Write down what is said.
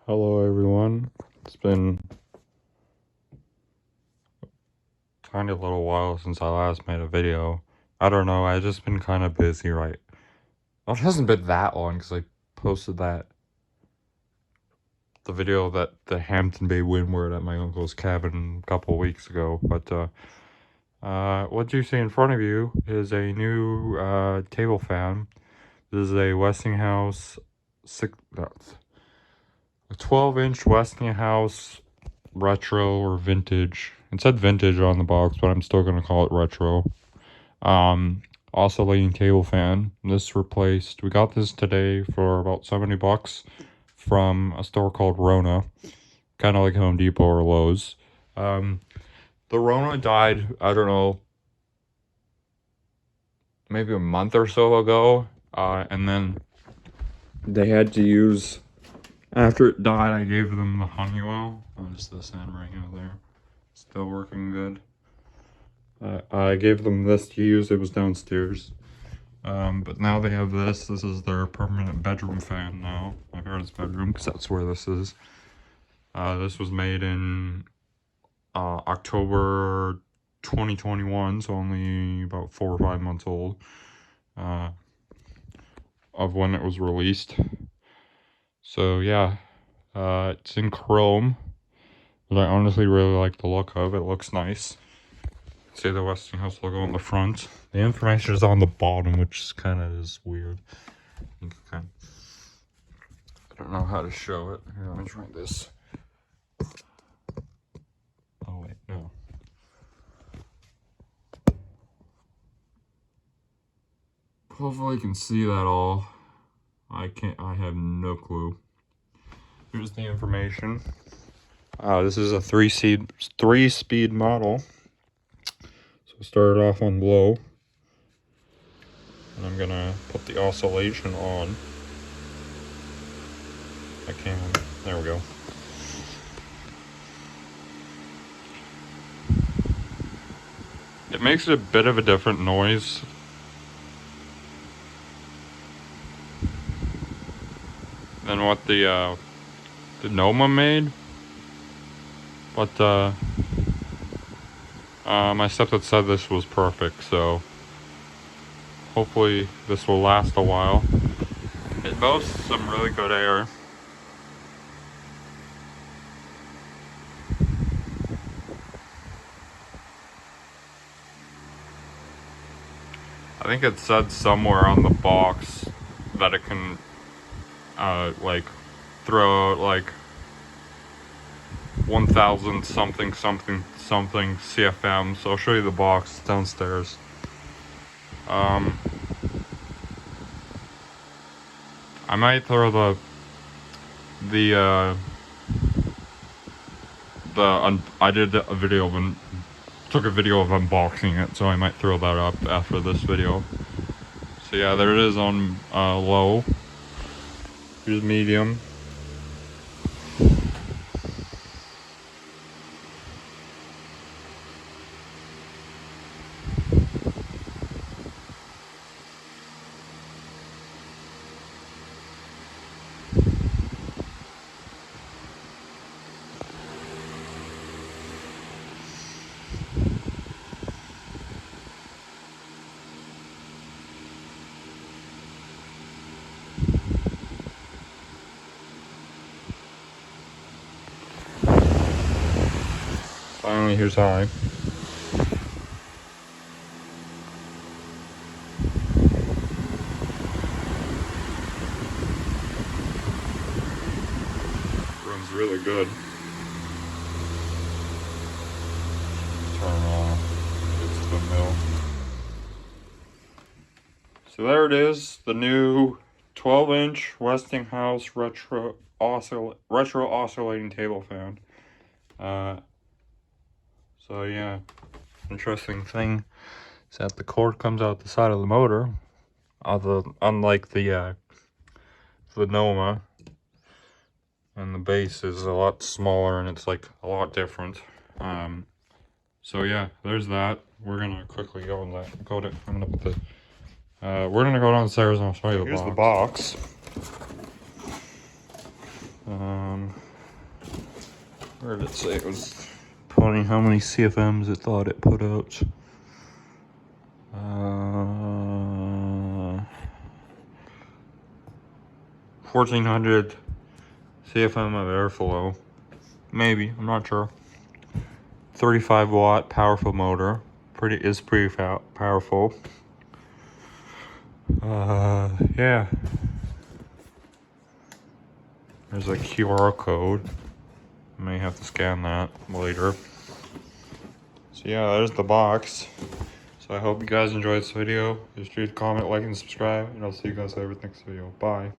Hello everyone. It's been kind of a little while since I last made a video. I don't know, I've just been kind of busy, right? Well, it hasn't been that long because I posted the video that the Hampton Bay Windward at my uncle's cabin a couple weeks ago. But what you see in front of you is a new table fan. This is a Westinghouse a 12-inch Westinghouse retro or vintage. It said vintage on the box, but I'm still gonna call it retro. Oscillating table fan. This replaced. We got this today for about $70 from a store called Rona, kind of like Home Depot or Lowe's. The Rona died. I don't know, maybe a month or so ago, and then they had to use. After it died, I gave them the Honeywell. Oh, just this end right out there. Still working good. I gave them this to use. It was downstairs. But now they have this. This is their permanent bedroom fan now. My parents' bedroom, because that's where this is. This was made in October 2021, so only about 4 or 5 months old of when it was released. So yeah, it's in chrome, but I honestly really like the look of it. It looks nice. See the Westinghouse logo on the front. The information is on the bottom, which is kind of weird. I don't know how to show it. Here, let me try this. Oh wait, no. Hopefully you can see that all. I have no clue. Here's the information. This is a three-speed model. So start it off on low. And I'm gonna put the oscillation on. There we go. It makes a bit of a different noise. Than what the Noma made. But my stepdad said this was perfect, so hopefully this will last a while. It boasts some really good air. I think it said somewhere on the box that it can like throw out like 1,000 something CFM. So I'll show you the box downstairs. I might throw I did a video of took a video of unboxing it, so I might throw that up after this video. So yeah, there it is on low. Here's medium. Finally, here's high. Runs really good. Turn off. It's the mill. So there it is, the new 12-inch Westinghouse retro oscillating table fan. So yeah, interesting thing is that the cord comes out the side of the motor, unlike the Noma, and the base is a lot smaller and it's like a lot different. So yeah, there's that. We're gonna quickly go on that. I'm gonna put the. We're gonna go downstairs and I'll show you the box. Here's the box. Where did it say it was putting how many CFMs it thought it put out? 1400 CFM of airflow. Maybe, I'm not sure. 35 watt powerful motor. Is pretty powerful. Yeah. There's a QR code. May have to scan that later. So yeah, there's the box. So I hope you guys enjoyed this video. Just comment, like, and subscribe, and I'll see you guys later with the next video. Bye.